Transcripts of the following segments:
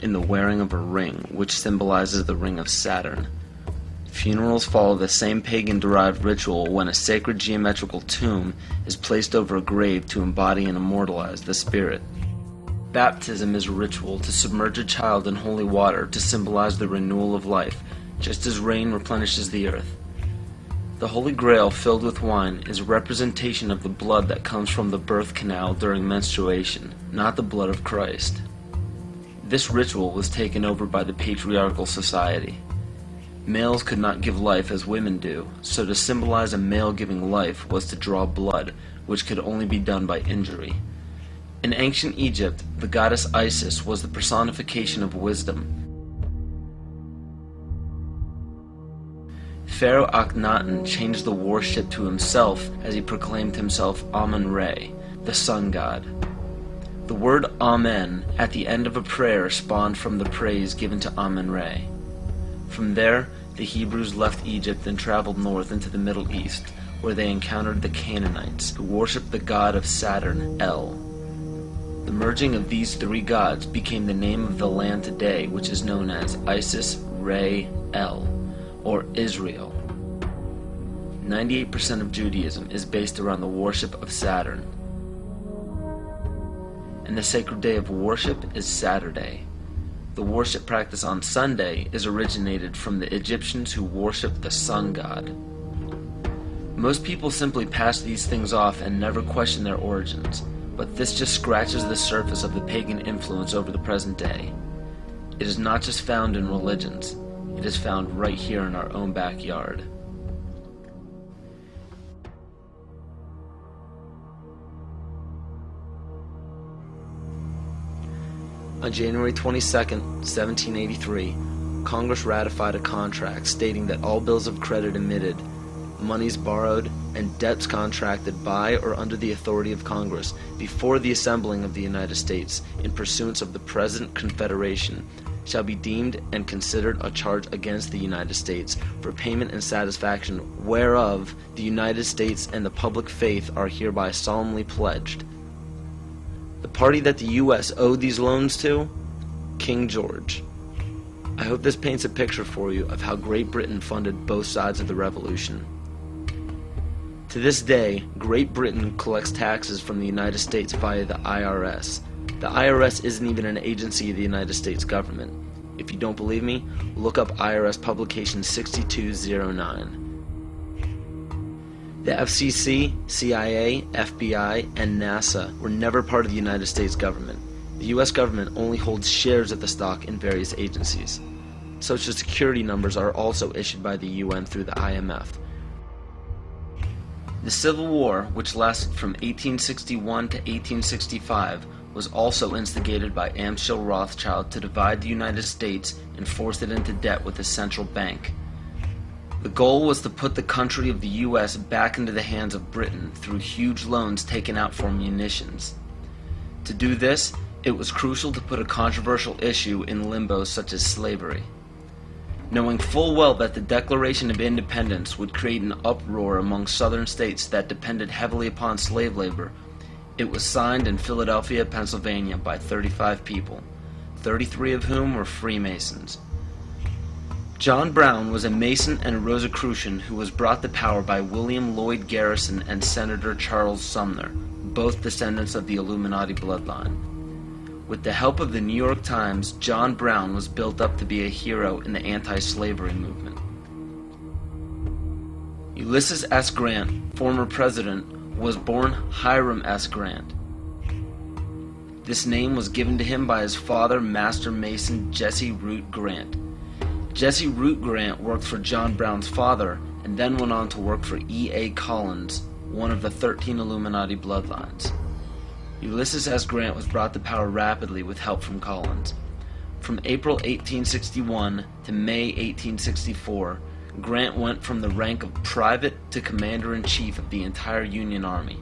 in the wearing of a ring, which symbolizes the ring of Saturn. Funerals follow the same pagan-derived ritual when a sacred geometrical tomb is placed over a grave to embody and immortalize the spirit. Baptism is a ritual to submerge a child in holy water to symbolize the renewal of life, just as rain replenishes the earth. The Holy Grail filled with wine is a representation of the blood that comes from the birth canal during menstruation, not the blood of Christ. This ritual was taken over by the patriarchal society. Males could not give life as women do, so to symbolize a male giving life was to draw blood, which could only be done by injury. In ancient Egypt, the goddess Isis was the personification of wisdom. Pharaoh Akhenaten changed the worship to himself as he proclaimed himself Amun-Re, the sun god. The word Amen at the end of a prayer spawned from the praise given to Amun-Re. From there, the Hebrews left Egypt and traveled north into the Middle East, where they encountered the Canaanites, who worshipped the god of Saturn, El. The merging of these three gods became the name of the land today, which is known as Isis, Re, El, or Israel. 98% of Judaism is based around the worship of Saturn. And the sacred day of worship is Saturday. The worship practice on Sunday is originated from the Egyptians who worshipped the sun god. Most people simply pass these things off and never question their origins, but this just scratches the surface of the pagan influence over the present day. It is not just found in religions, it is found right here in our own backyard. On January 22, 1783, Congress ratified a contract stating that all bills of credit emitted, monies borrowed, and debts contracted by or under the authority of Congress before the assembling of the United States in pursuance of the present Confederation shall be deemed and considered a charge against the United States for payment and satisfaction whereof the United States and the public faith are hereby solemnly pledged. The party that the U.S. owed these loans to? King George. I hope this paints a picture for you of how Great Britain funded both sides of the Revolution. To this day, Great Britain collects taxes from the United States via the IRS. The IRS isn't even an agency of the United States government. If you don't believe me, look up IRS Publication 6209. The FCC, CIA, FBI, and NASA were never part of the United States government. The U.S. government only holds shares of the stock in various agencies. Social Security numbers are also issued by the UN through the IMF. The Civil War, which lasted from 1861 to 1865, was also instigated by Amschel Rothschild to divide the United States and force it into debt with a central bank. The goal was to put the country of the U.S. back into the hands of Britain through huge loans taken out for munitions. To do this, it was crucial to put a controversial issue in limbo such as slavery. Knowing full well that the Declaration of Independence would create an uproar among southern states that depended heavily upon slave labor, it was signed in Philadelphia, Pennsylvania by 35 people, 33 of whom were Freemasons. John Brown was a Mason and a Rosicrucian who was brought to power by William Lloyd Garrison and Senator Charles Sumner, both descendants of the Illuminati bloodline. With the help of the New York Times, John Brown was built up to be a hero in the anti-slavery movement. Ulysses S. Grant, former president, was born Hiram S. Grant. This name was given to him by his father, Master Mason Jesse Root Grant. Jesse Root Grant worked for John Brown's father and then went on to work for E.A. Collins, one of the 13 Illuminati bloodlines. Ulysses S. Grant was brought to power rapidly with help from Collins. From April 1861 to May 1864, Grant went from the rank of private to commander-in-chief of the entire Union Army.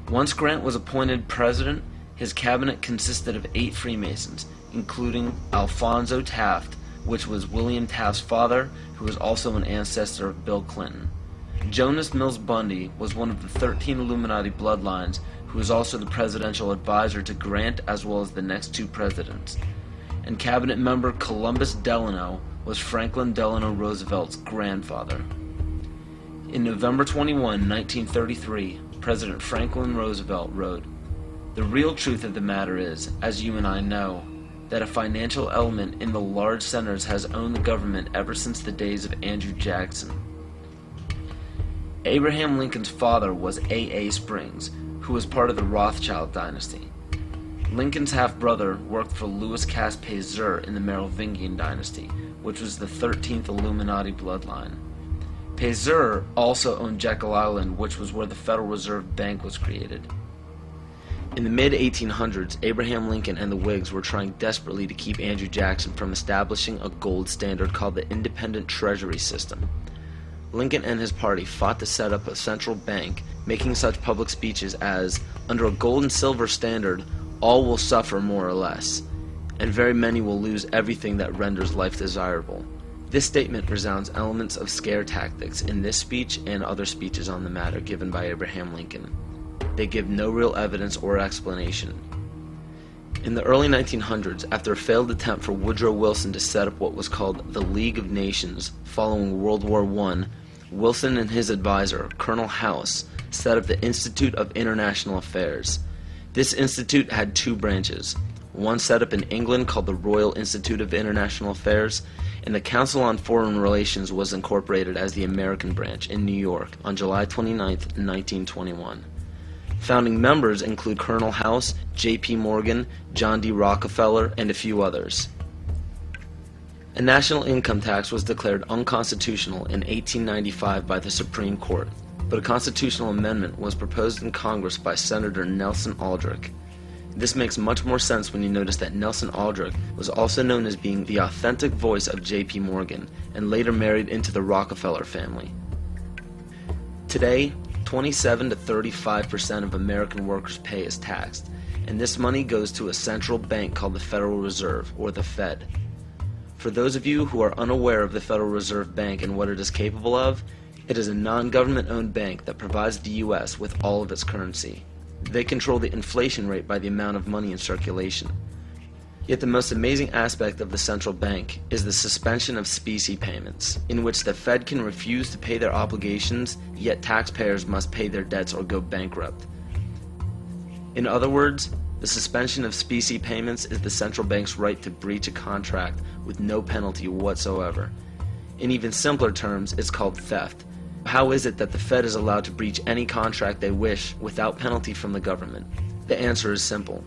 Once Grant was appointed president, his cabinet consisted of 8 Freemasons, including Alphonso Taft, which was William Taft's father, who was also an ancestor of Bill Clinton. Jonas Mills Bundy was one of the 13 Illuminati bloodlines, who was also the presidential advisor to Grant as well as the next 2 presidents. and cabinet member Columbus Delano was Franklin Delano Roosevelt's grandfather. In November 21, 1933, President Franklin Roosevelt wrote, "The real truth of the matter is, as you and I know, that a financial element in the large centers has owned the government ever since the days of Andrew Jackson." Abraham Lincoln's father was A.A. Springs, who was part of the Rothschild dynasty. Lincoln's half-brother worked for Louis Cass Pasteur in the Merovingian dynasty, which was the 13th Illuminati bloodline. Pasteur also owned Jekyll Island, which was where the Federal Reserve Bank was created. In the mid-1800s, Abraham Lincoln and the Whigs were trying desperately to keep Andrew Jackson from establishing a gold standard called the Independent Treasury System. Lincoln and his party fought to set up a central bank, making such public speeches as, "Under a gold and silver standard, all will suffer more or less, and very many will lose everything that renders life desirable." This statement resounds elements of scare tactics in this speech and other speeches on the matter given by Abraham Lincoln. They give no real evidence or explanation. In the early 1900s, after a failed attempt for Woodrow Wilson to set up what was called the League of Nations following World War I, Wilson and his advisor, Colonel House, set up the Institute of International Affairs. This institute had two branches, one set up in England called the Royal Institute of International Affairs, and the Council on Foreign Relations was incorporated as the American branch in New York on July 29, 1921. Founding members include Colonel House, J.P. Morgan, John D. Rockefeller, and a few others. A national income tax was declared unconstitutional in 1895 by the Supreme Court, but a constitutional amendment was proposed in Congress by Senator Nelson Aldrich. This makes much more sense when you notice that Nelson Aldrich was also known as being the authentic voice of J.P. Morgan and later married into the Rockefeller family. Today, 27 to 35% of American workers' pay is taxed, and this money goes to a central bank called the Federal Reserve, or the Fed. For those of you who are unaware of the Federal Reserve Bank and what it is capable of, it is a non-government-owned bank that provides the U.S. with all of its currency. They control the inflation rate by the amount of money in circulation. Yet the most amazing aspect of the central bank is the suspension of specie payments, in which the Fed can refuse to pay their obligations, yet taxpayers must pay their debts or go bankrupt. In other words, the suspension of specie payments is the central bank's right to breach a contract with no penalty whatsoever. In even simpler terms, it's called theft. How is it that the Fed is allowed to breach any contract they wish without penalty from the government? The answer is simple.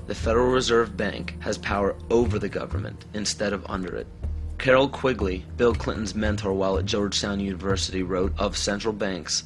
The Federal Reserve Bank has power over the government instead of under it. Carroll Quigley, Bill Clinton's mentor while at Georgetown University, wrote of central banks,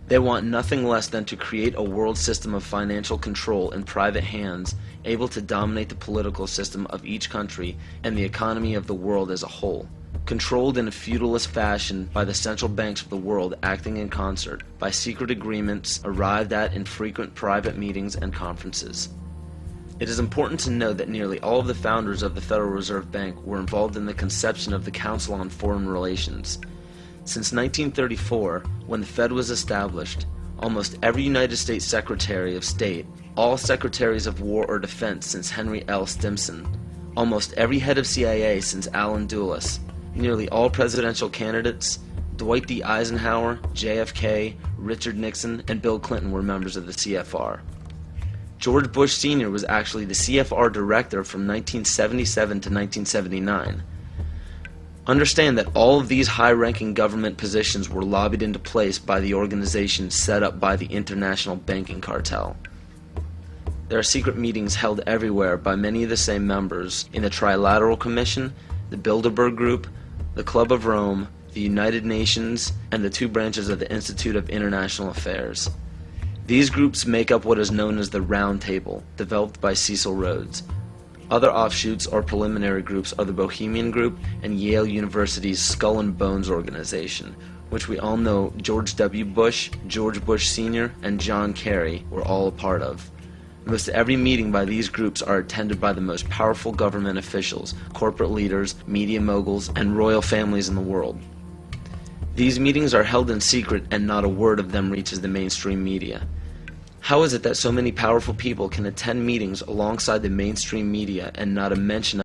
"They want nothing less than to create a world system of financial control in private hands, able to dominate the political system of each country and the economy of the world as a whole. Controlled in a feudalist fashion by the central banks of the world acting in concert, by secret agreements arrived at in frequent private meetings and conferences." It is important to note that nearly all of the founders of the Federal Reserve Bank were involved in the conception of the Council on Foreign Relations. Since 1934, when the Fed was established, almost every United States Secretary of State, all Secretaries of War or Defense since Henry L. Stimson, almost every head of CIA since Allen Dulles, nearly all presidential candidates, Dwight D. Eisenhower, JFK, Richard Nixon, and Bill Clinton were members of the CFR. George Bush Sr. was actually the CFR director from 1977 to 1979. Understand that all of these high-ranking government positions were lobbied into place by the organization set up by the international banking cartel. There are secret meetings held everywhere by many of the same members in the Trilateral Commission, the Bilderberg Group, the Club of Rome, the United Nations, and the two branches of the Institute of International Affairs. These groups make up what is known as the Round Table, developed by Cecil Rhodes. Other offshoots or preliminary groups are the Bohemian Group and Yale University's Skull and Bones organization, which we all know George W. Bush, George Bush Sr., and John Kerry were all a part of. Most every meeting by these groups are attended by the most powerful government officials, corporate leaders, media moguls, and royal families in the world. These meetings are held in secret and not a word of them reaches the mainstream media. How is it that so many powerful people can attend meetings alongside the mainstream media and not a mention